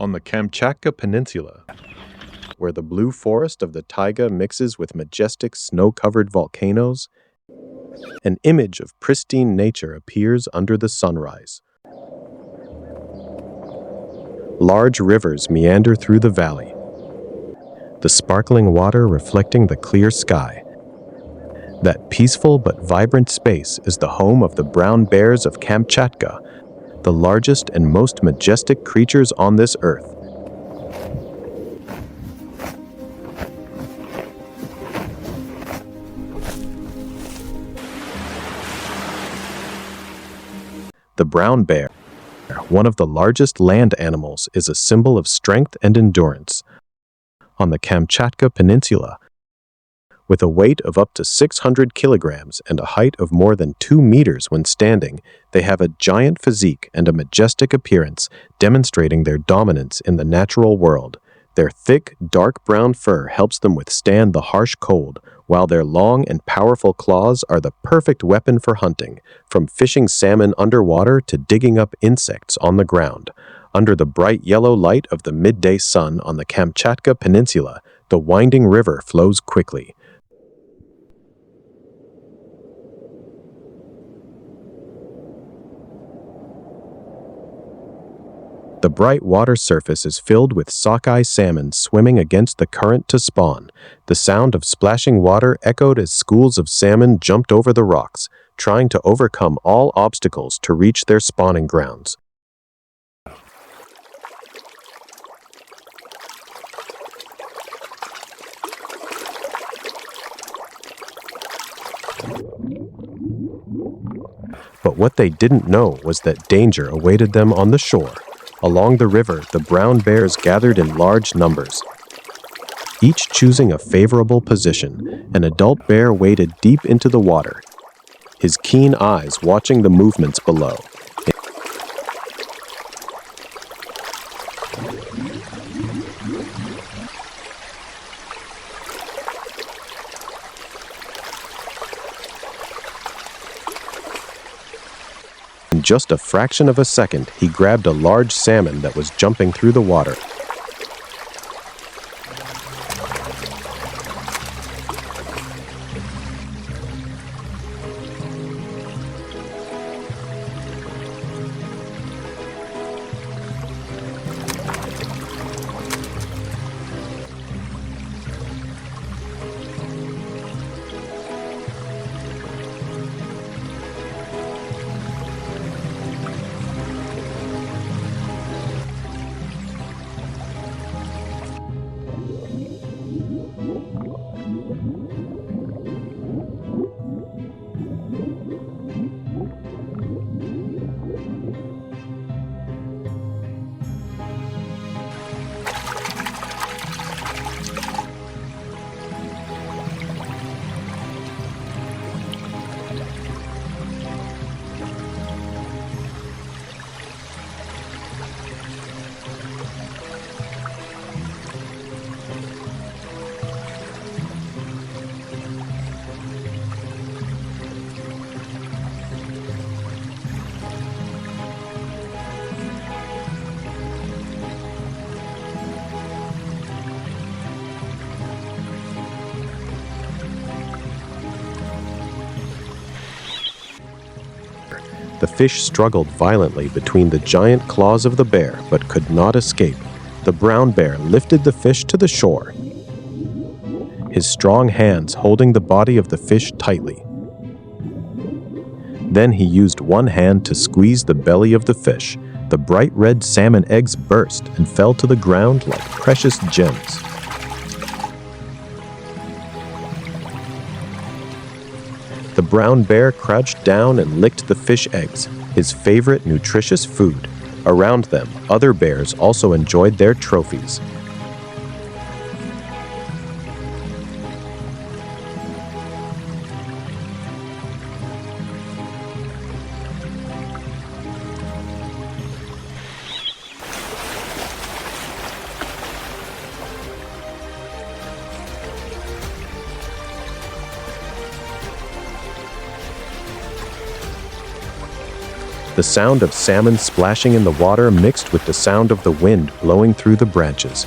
On the Kamchatka Peninsula, where the blue forest of the taiga mixes with majestic snow-covered volcanoes, an image of pristine nature appears under the sunrise. Large rivers meander through the valley, the sparkling water reflecting the clear sky. That peaceful but vibrant space is the home of the brown bears of Kamchatka, the largest and most majestic creatures on this earth. The brown bear, one of the largest land animals, is a symbol of strength and endurance. On the Kamchatka Peninsula, with a weight of up to 600 kilograms and a height of more than 2 meters when standing, they have a giant physique and a majestic appearance, demonstrating their dominance in the natural world. Their thick, dark brown fur helps them withstand the harsh cold, while their long and powerful claws are the perfect weapon for hunting, from fishing salmon underwater to digging up insects on the ground. Under the bright yellow light of the midday sun on the Kamchatka Peninsula, the winding river flows quickly. The bright water surface is filled with sockeye salmon swimming against the current to spawn. The sound of splashing water echoed as schools of salmon jumped over the rocks, trying to overcome all obstacles to reach their spawning grounds. But what they didn't know was that danger awaited them on the shore. Along the river, the brown bears gathered in large numbers, each choosing a favorable position. An adult bear waded deep into the water, his keen eyes watching the movements below. In just a fraction of a second, he grabbed a large salmon that was jumping through the water. The fish struggled violently between the giant claws of the bear, but could not escape. The brown bear lifted the fish to the shore, his strong hands holding the body of the fish tightly. Then he used one hand to squeeze the belly of the fish. The bright red salmon eggs burst and fell to the ground like precious gems. The brown bear crouched down and licked the fish eggs, his favorite nutritious food. Around them, other bears also enjoyed their trophies. The The sound of salmon splashing in the water mixed with the sound of the wind blowing through the branches,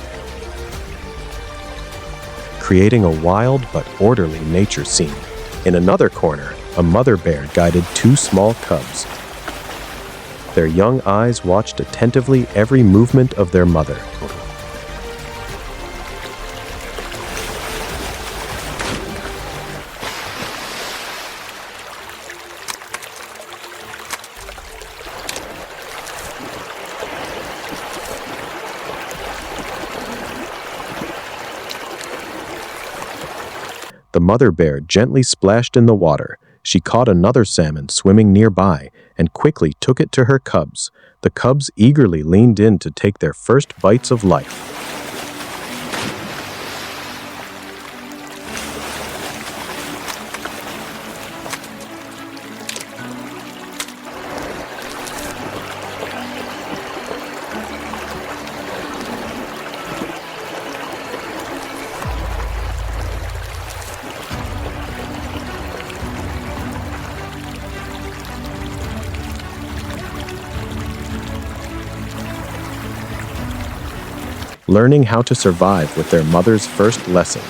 creating a wild but orderly nature scene. In another corner, a mother bear guided two small cubs. Their young eyes watched attentively every movement of their mother. The mother bear gently splashed in the water. She caught another salmon swimming nearby and quickly took it to her cubs. The cubs eagerly leaned in to take their first bites of life. Learning how to survive with their mother's first lesson.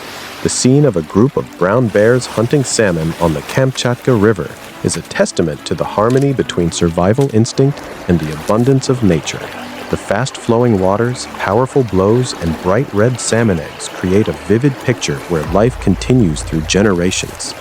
The scene of a group of brown bears hunting salmon on the Kamchatka River is a testament to the harmony between survival instinct and the abundance of nature. The fast-flowing waters, powerful blows, and bright red salmon eggs create a vivid picture where life continues through generations.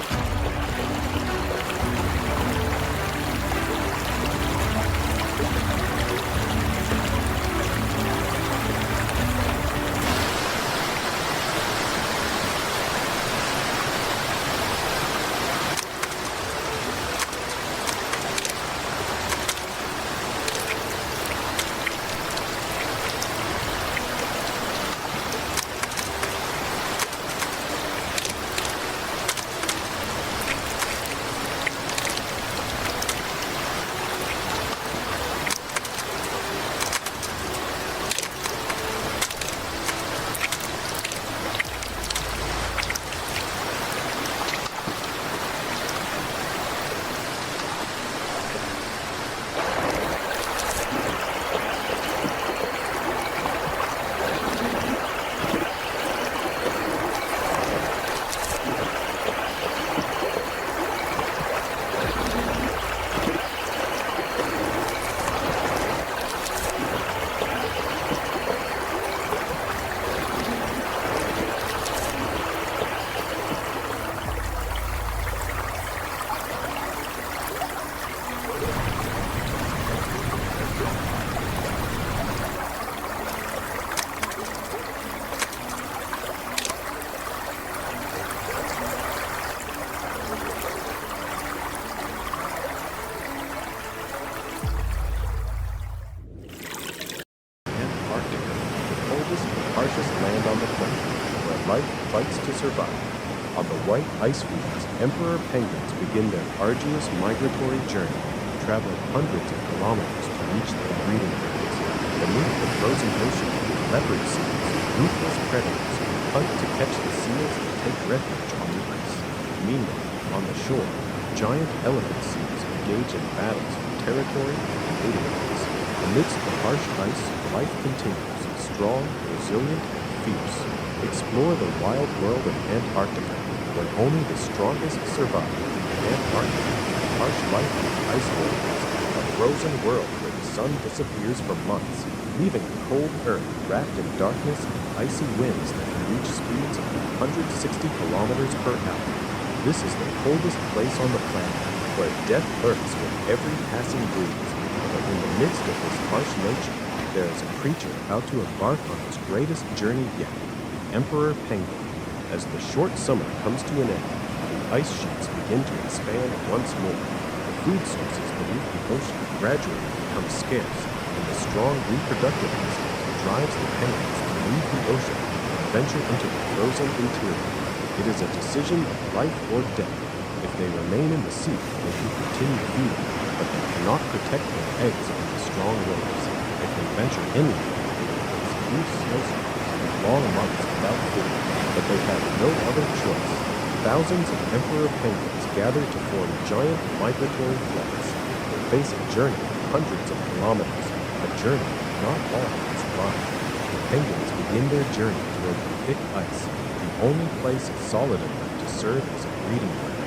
Harshest land on the planet, where life fights to survive. On the white ice fields, emperor penguins begin their arduous migratory journey, traveling hundreds of kilometers to reach their breeding grounds. Beneath the frozen ocean, leopard seals, ruthless predators, hunt to catch the seals that take refuge on the ice. Meanwhile, on the shore, giant elephant seals engage in battles for territory and mating grounds. Amidst the harsh ice, life continues. Strong, resilient, and fierce. Explore the wild world of Antarctica, where only the strongest survive. Antarctica, harsh life of ice holes, a frozen world where the sun disappears for months, leaving the cold earth wrapped in darkness and icy winds that can reach speeds of 160 kilometers per hour. This is the coldest place on the planet, where death lurks with every passing breeze. But in the midst of this harsh nature, there is a creature about to embark on its greatest journey yet, the emperor penguin. As the short summer comes to an end, the ice sheets begin to expand once more. The food sources beneath the ocean gradually become scarce, and the strong reproductive instinct drives the penguins to leave the ocean and venture into the frozen interior. It is a decision of life or death. If they remain in the sea, they can continue feeding, but they cannot protect their eggs from the strong waves. If they venture inland, they will face fierce snowstorms and long months without food, but they have no other choice. Thousands of emperor penguins gather to form giant migratory flocks. They face a journey hundreds of kilometers, a journey not all can survive. The penguins begin their journey toward the thick ice, the only place solid enough to serve as a breeding ground.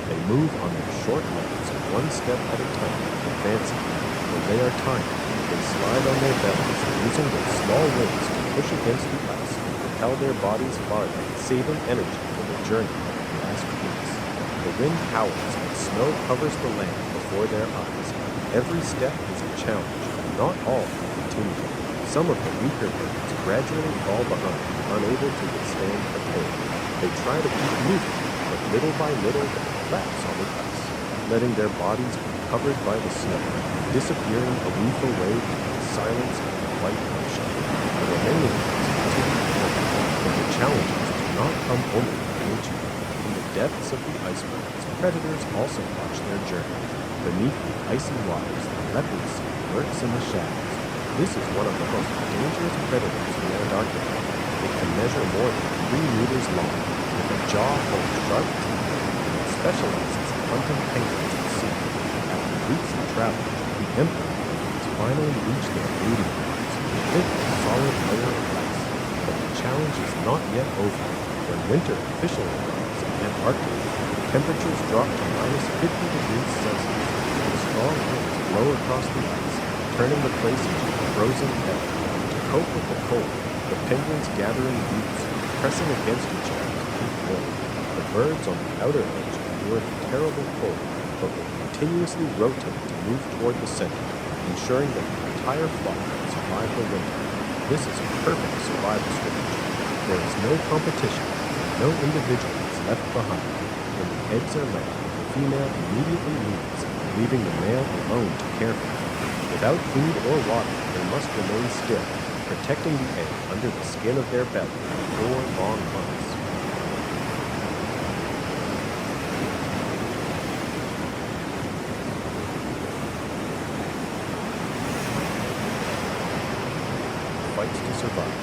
They move on their short legs, one step at a time, advancing. When they are tired, they slide on their bellies, using their small wings to push against the ice and propel their bodies farther, saving energy for the journey of the last weeks. The wind howls and snow covers the land before their eyes. Every step is a challenge, and not all can continue. Some of the weaker birds gradually fall behind, unable to withstand the cold. They try to keep moving, but little by little they collapse on the ice, letting their bodies be covered by the snow, disappearing beneath a wave into the silence of the white ocean. The remaining ones continue on, but the challenges do not come only from nature. In the depths of the icebergs, predators also watch their journey. Beneath the icy waters, the leopard seal lurks in the shadows. This is one of the most dangerous predators in Antarctica. It can measure more than 3 meters long, with a jaw full of sharp teeth, and it specializes in hunting penguins at sea. After weeks of travel, the emperor penguins finally reach their breeding grounds, a thick, solid layer of ice. But the challenge is not yet over. When winter officially arrives in Antarctica, temperatures drop to -50 degrees Celsius, and strong winds blow across the ice, turning the place into a frozen hell. To cope with the cold, the penguins gather in groups, pressing against each other to keep warm. The birds on the outer edge endure the terrible cold, but will continuously rotate to move toward the center, ensuring that the entire flock can survive the winter. This is a perfect survival strategy. There is no competition, no individual is left behind. When the eggs are laid, the female immediately leaves, leaving the male alone to care for them. Without food or water, they must remain still, protecting the egg under the skin of their belly for 4 long months. Fights to survive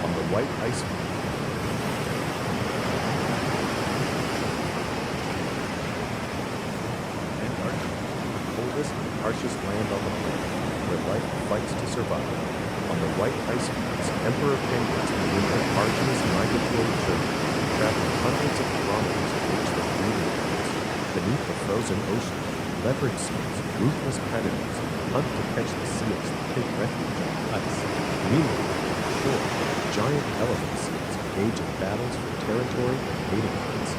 on the white ice field. Antarctica, the coldest and harshest land on the planet, where life fights to survive. On the white ice fields, emperor penguins begin their arduous migratory journey, traveling hundreds of kilometers to reach their breeding grounds. Beneath the frozen ocean, leopard seals, ruthless predators, hunt to catch the seals that take refuge on the ice. Meanwhile, on the shore, giant elephant seals engage in battles for territory and mating grounds.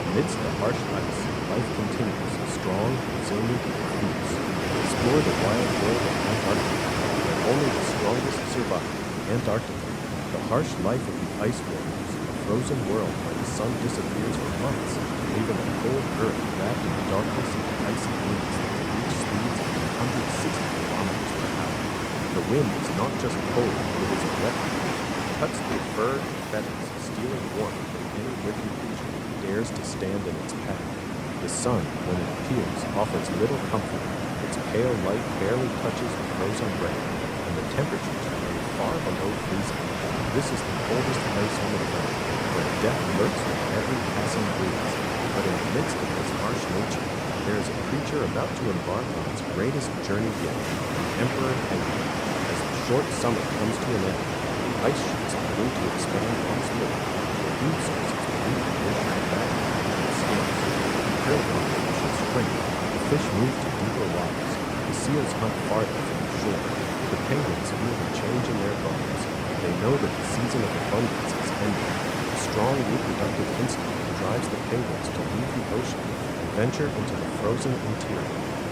Amidst the harsh ice, life continues, strong, resilient, and fierce. Explore the wild world of Antarctica, where only the strongest survive. Antarctica, the harsh life of the ice warriors, a frozen world where the sun disappears for months, leaving a cold earth wrapped in darkness and icy winds that can reach speeds of 160 kilometers per hour. The wind is not just cold, it is a weapon. It cuts through fur and feathers, stealing warmth from any living creature that dares to stand in its path. The sun, when it appears, offers little comfort. Its pale light barely touches the frozen ground, and the temperatures remain far below freezing. This is the coldest place on the planet, where death lurks with every passing breeze. But in the midst of this harsh nature, there is a creature about to embark on its greatest journey yet, the emperor penguin. As the short summer comes to an end, the ice sheets begin to expand once more. The food sources beneath the ocean back and scales. The krill populations shrink. The fish move to deeper waters. The seals hunt farther from the shore. The penguins feel the change in their bones. They know that the season of abundance is ending. A strong reproductive instinct drives the penguins to leave the ocean and venture into the frozen interior.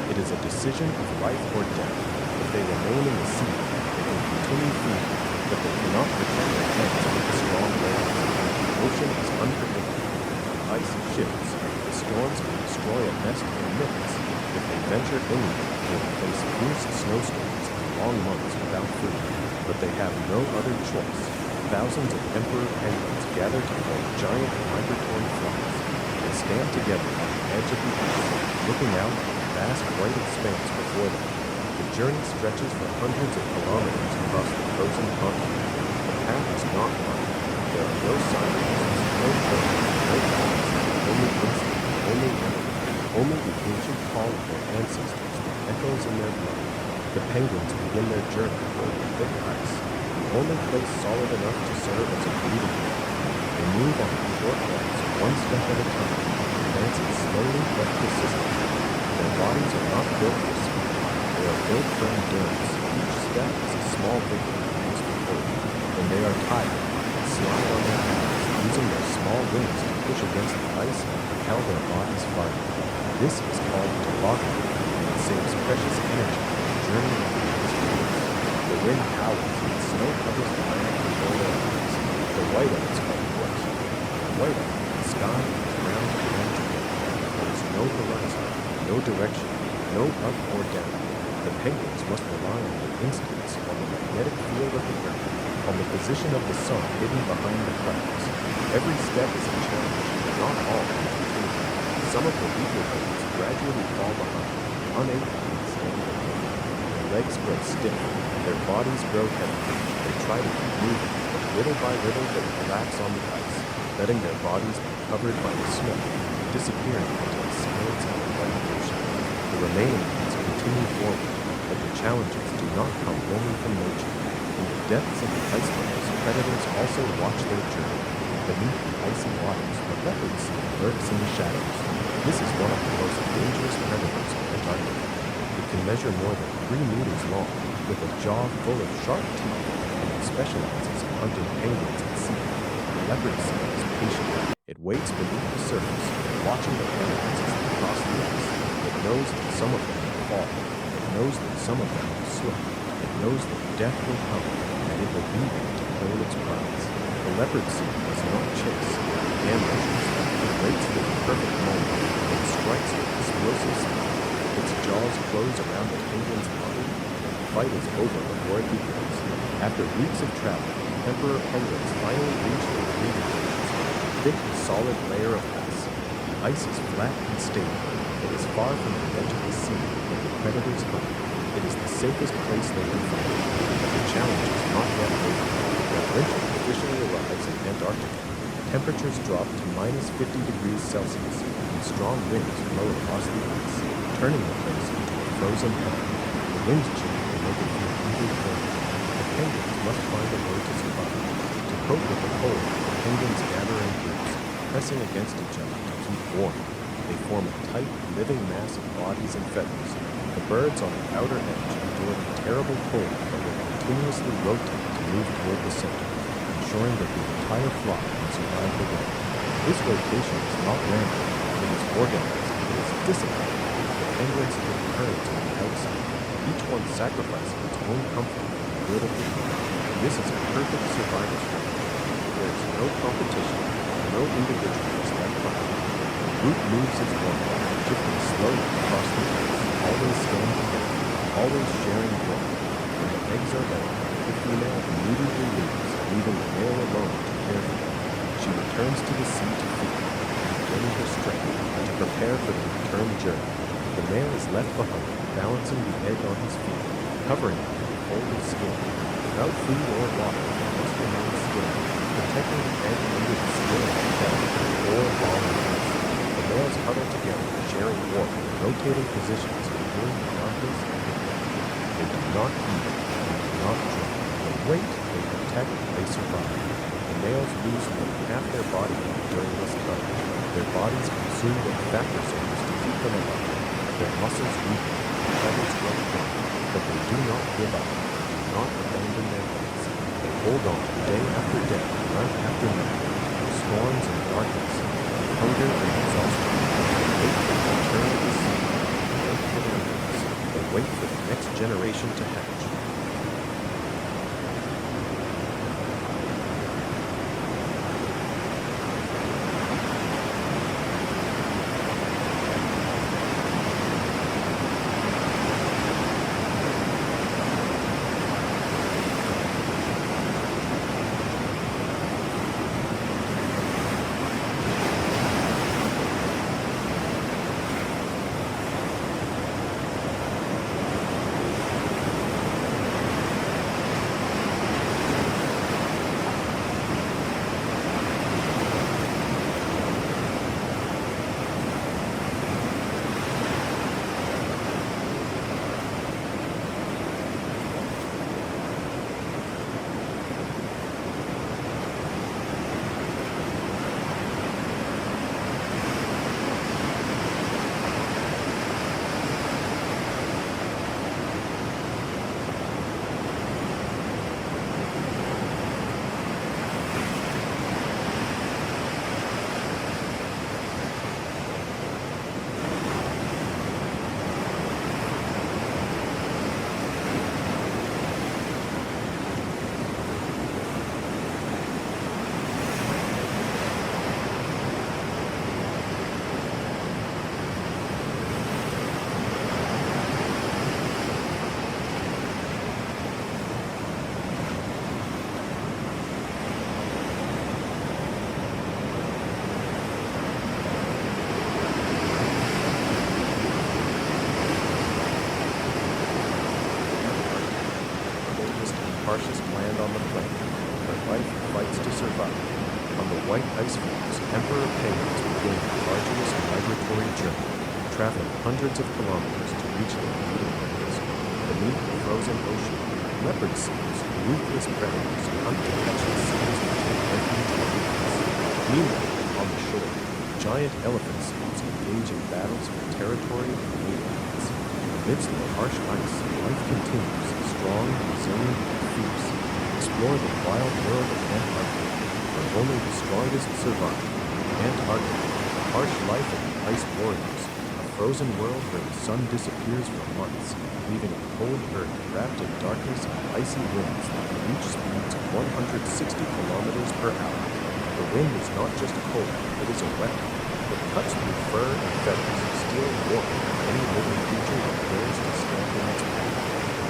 It is a decision of life or death. If they remain in the sea, they can continue feeding, but they cannot protect their eggs with the strong waves. The ocean is unpredictable. The ice shifts. The storms can destroy a nest in minutes. If they venture inland, they will face fierce snowstorms and long months without food. But they have no other choice. Thousands of emperor penguins gather to form giant migratory flocks. They stand together on the edge of the ice, looking out at the vast white expanse before them. The journey stretches for hundreds of kilometers across the frozen continent. The path is not marked. There are no signposts, no trails, no paths, only instinct, only memory, only the ancient call of their ancestors that echoes in their blood. The penguins begin their journey over thick ice, the only place solid enough to serve as a breeding ground. They move on short legs, one step at a time, advancing slowly but persistently. Their bodies are not built for speed, they are built for endurance. Each step is a small victory against the cold. When they are tired, they slide on their hands, using their small wings to push against the ice and propel their bodies farther. This is called tobogganing, and it saves precious energy for the journey of the ice fields. The wind howls and snow covers the land before their eyes. The whiteouts are worse. Whiteout, the sky is round and together. There is no horizon, no direction, no up or down. The penguins must rely on their instincts, on the magnetic field of the ground, on the position of the sun hidden behind the clouds. Every step is a challenge, but not all is attainable. Some of the weaker birds gradually fall behind, unable to withstand the wind. Their legs grow stiff, their bodies grow heavy. They try to keep moving, but little by little they relax on the ice, letting their bodies be covered by the snow, disappearing into the silence of the white ocean. The remaining ones continue forward, but the challenges do not come only from nature. In the depths of the icebergs, predators also watch their journey. Beneath the icy waters, the leopard seal lurks in the shadows. This is one of the most dangerous predators of Antarctica. It can measure more than 3 meters long, with a jaw full of sharp teeth, and it specializes in hunting penguins at sea. The leopard seal is patient. It waits beneath the surface, watching the penguins as they cross the ice. It knows that some of them will fall. It knows that some of them will slip. It knows that death will come, and it will be there to claim its prize. The leopard seal does not chase. It ambushes. It waits for the perfect moment. It strikes with explosive speed. Its jaws close around the penguin's body, and the fight is over before it begins. After weeks of travel, emperor penguins finally reach their breeding grounds, a thick, solid layer of ice. The ice is flat and stable. It is far from the edge of the sea, where the predators hunt. It is the safest place they can find. But the challenge is not yet over. When winter officially arrives in Antarctica, temperatures drop to -50 degrees Celsius, and strong winds blow across the ice, turning the place into a frozen heaven. The wind chill can make it feel even colder. The penguins must find a way to survive. To cope with the cold, the penguins gather in groups, pressing against each other to keep warm. They form a tight, living mass of bodies and feathers. The birds on the outer edge endure the terrible cold but will continuously rotate to move toward the center, ensuring that the entire flock can survive the wind. This rotation is not random. It is organized. It is disciplined. The penguins take turns on the outside, each one sacrificing its own comfort for the good of the group. This is a perfect survival strategy. There is no competition, no individual is left behind. The group moves as one, shifting slowly across the ice, always staying together, always sharing warmth. When the eggs are laid, the female immediately leaves, leaving the male alone to care for them. She returns to the sea to feed, regaining her strength, and to prepare for the return journey. The male is left behind, balancing the egg on his feet, covering it with a fold of skin. Without food or water, it must remain still, protecting the egg under the skin of the head or on the ice. The males huddle together, sharing warmth, rotating positions, enduring the darkness and the wind. They do not eat, they do not drink. They wait, they protect, they survive. The males lose more than half their body weight during this time. Their bodies consume their fat reserves to keep them alive. Their muscles weaken, their feathers grow thin, but they do not give up, they do not abandon their eggs. They hold on day after day, night after night, through storms and darkness, through hunger and exhaustion. They wait for the return of the sea, they wait for their eggs, they wait for the next generation to hatch. land on the planet, where life fights to survive. On the white ice floes, emperor penguins begin their arduous migratory journey, traveling hundreds of kilometers to reach their breeding grounds. Beneath the frozen ocean, leopard seals, ruthless predators, hunt to catch the seals that take refuge in the weakness. Meanwhile, on the shore, giant elephant seals engage in battles for territory and mating. Amidst the harsh ice, life continues, strong, resilient, and fierce. Explore the wild world of Antarctica, where only the strongest survive. Antarctica, the harsh life of the ice warriors, a frozen world where the sun disappears for months, leaving a cold earth wrapped in darkness and icy winds that can reach speeds of 160 kilometers per hour. The wind is not just cold, it is a weapon. It cuts through fur and feathers, stealing warmth from any living creature that dares to stand in its path.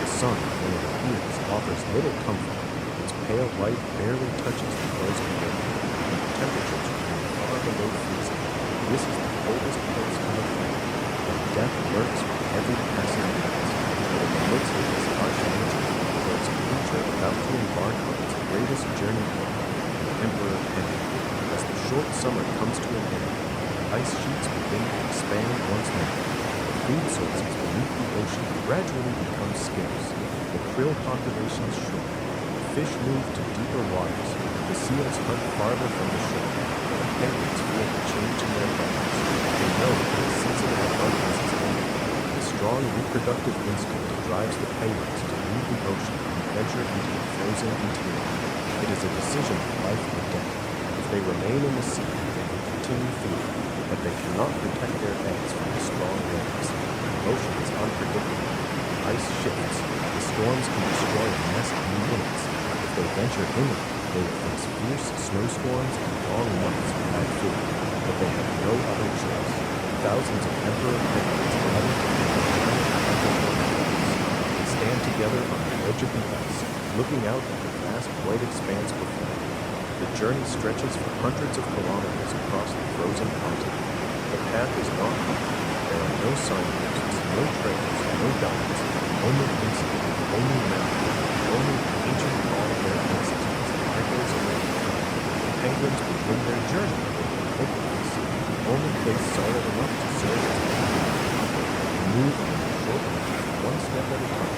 The sun, when it appears, offers little comfort. Its pale light barely touches the frozen earth, and the temperatures remain far below freezing. This is the coldest place on the planet, and death lurks with every passing minute. But in the midst of this harsh nature, there is a creature about to embark on its greatest journey yet, the Emperor Penguin. As the short summer comes to an end, ice sheets begin to expand once more. The food sources beneath the ocean gradually become scarce. The krill populations shrink. Fish move to deeper waters. The seals hunt farther from the shore. The penguins feel the change in their bodies. They know that the season of abundance is ending. The strong reproductive instinct drives the penguins to leave the ocean and venture into the frozen interior. It is a decision of life or death. If they remain in the sea, they will continue feeding, but they cannot protect their eggs from the strong winds. The ocean is unpredictable. The ice shifts. The storms can destroy a nest in minutes. If they venture inland, they will face fierce snowstorms and long months without food, but they have no other choice. Thousands of emperor penguins gather to feed the giant underwater lakes. They stand together on the edge of the ice, looking out at the vast white expanse before them. The journey stretches for hundreds of kilometers across the frozen continent. The path is not hard. There are no signposts, no trails, no guides, only instinct, only memory, only the ancient call of their ancestors that echoes away. The penguins begin their journey with hopeless, the only place solid enough to serve as a path. They move on a short path, one step at a time,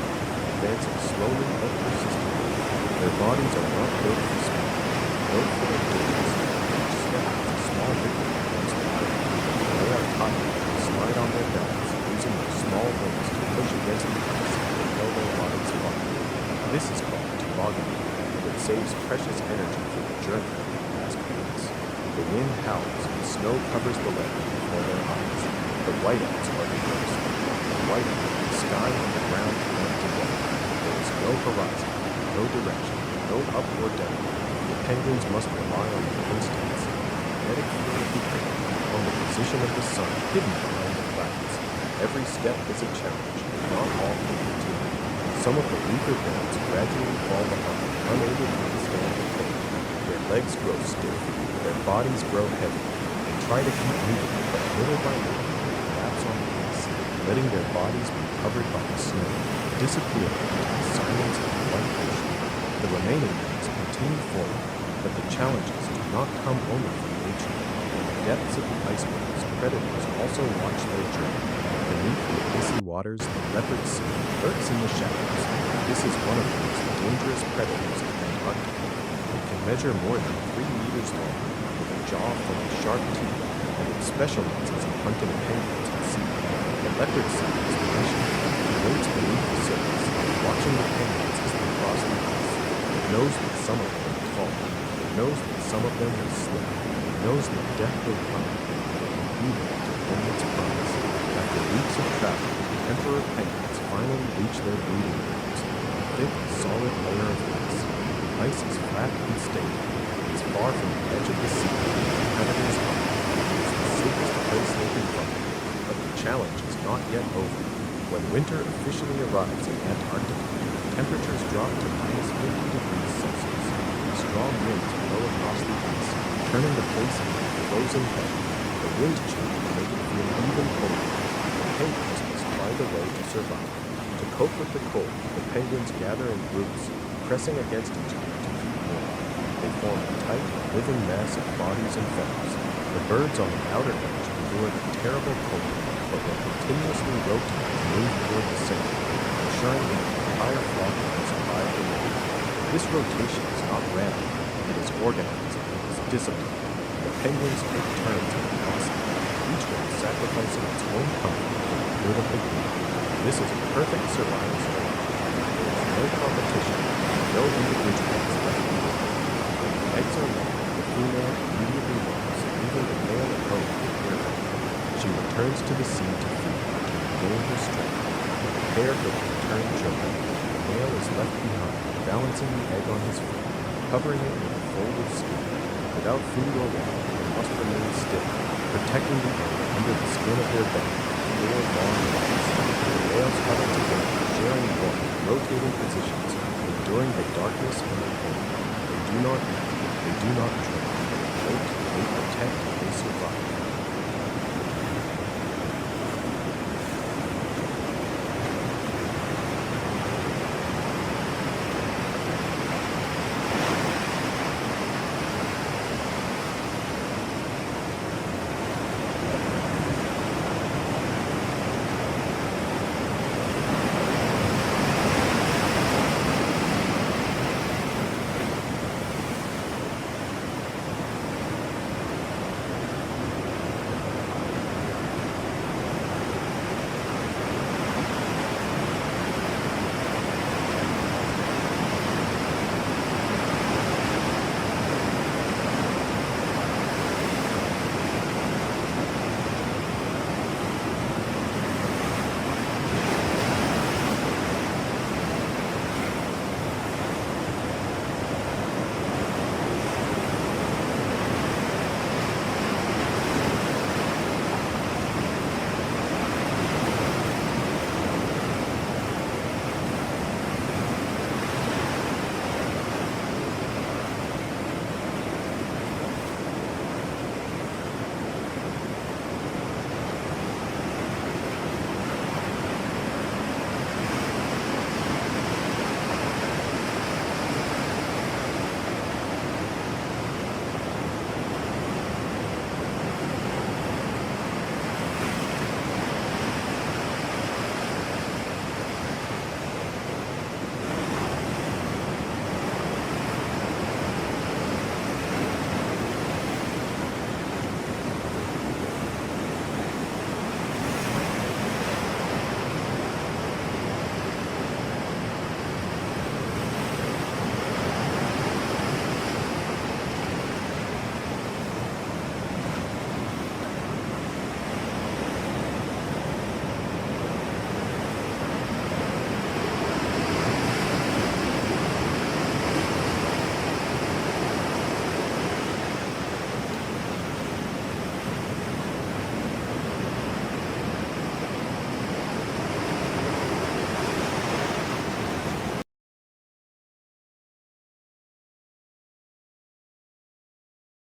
advancing slowly but persistently. Their bodies are not built for speed. Built for endurance, each step is a small victory against the current. They are tired, slide on their bellies, using their small wings to push against the ice and propel their bodies forward. This is called tobogganing, and it saves precious energy for the journey of the fast pace. The wind howls, and snow covers the land before their eyes. The whiteouts are the first. The whiteout, the sky and the ground blend together. There is no horizon, no direction, no up or down. The penguins must rely on their instincts, the magnetic field of the earth, on the position of the sun hidden behind the clouds. Every step is a challenge, and not all can continue. Some of the weaker birds gradually fall behind, unable to withstand the pain. Their legs grow stiff, their bodies grow heavy. They try to keep moving, but little by little they collapse on the ice, letting their bodies be covered by the snow, disappearing into the silence of the white ocean. The remaining birds continue forward, but the challenges do not come only from nature. In the depths of the icebergs, predators also watch their journey. Beneath the icy waters, the leopard seal lurks in the shadows. This is one of the most dangerous predators in Antarctica. It can measure more than 3 meters long, with a jaw full of sharp teeth, and it specializes in hunting penguins at sea. The leopard seal is patient. It waits beneath the surface, watching the penguins as they cross the ice. It knows that some of them will fall. It knows that some of them will slip. It knows that death will come, but it will be there to defend its prize. After weeks of travel, emperor penguins finally reach their breeding grounds, a thick, solid layer of ice. The ice is flat and stable. It is far from the edge of the sea, and the predators hunt. It is the safest place they can find. But the challenge is not yet over. When winter officially arrives in Antarctica, temperatures drop to -50 degrees Celsius. Strong winds blow across the ice, turning the place into a frozen bed. The wind chill will make it feel even colder. The penguins must find a way to survive. To cope with the cold, the penguins gather in groups, pressing against each other to keep warm. They form a tight, living mass of bodies and feathers. The birds on the outer edge endure the terrible cold, but will continuously rotate and move toward the center, ensuring that the entire flock can survive the night. This rotation is not random, it is organized and it is disciplined. The penguins take turns in passing, each one sacrificing its own comfort for the good of the group. This is a perfect survival strategy. There is no competition, no individual is left behind. When the eggs are laid, the female immediately leaves, leaving the male at home to care for her. She returns to the sea to feed, to regain her strength. Prepare for the return journey. The male is left behind, balancing the egg on his feet, covering it with a fold of skin. Without food or water, they must remain still, protecting the egg under the skin of their belly with 4 long legs. The males huddle together, sharing warmth, rotating positions, enduring the darkness and the cold. They do not eat, they do not drink. They wait, they protect, they survive.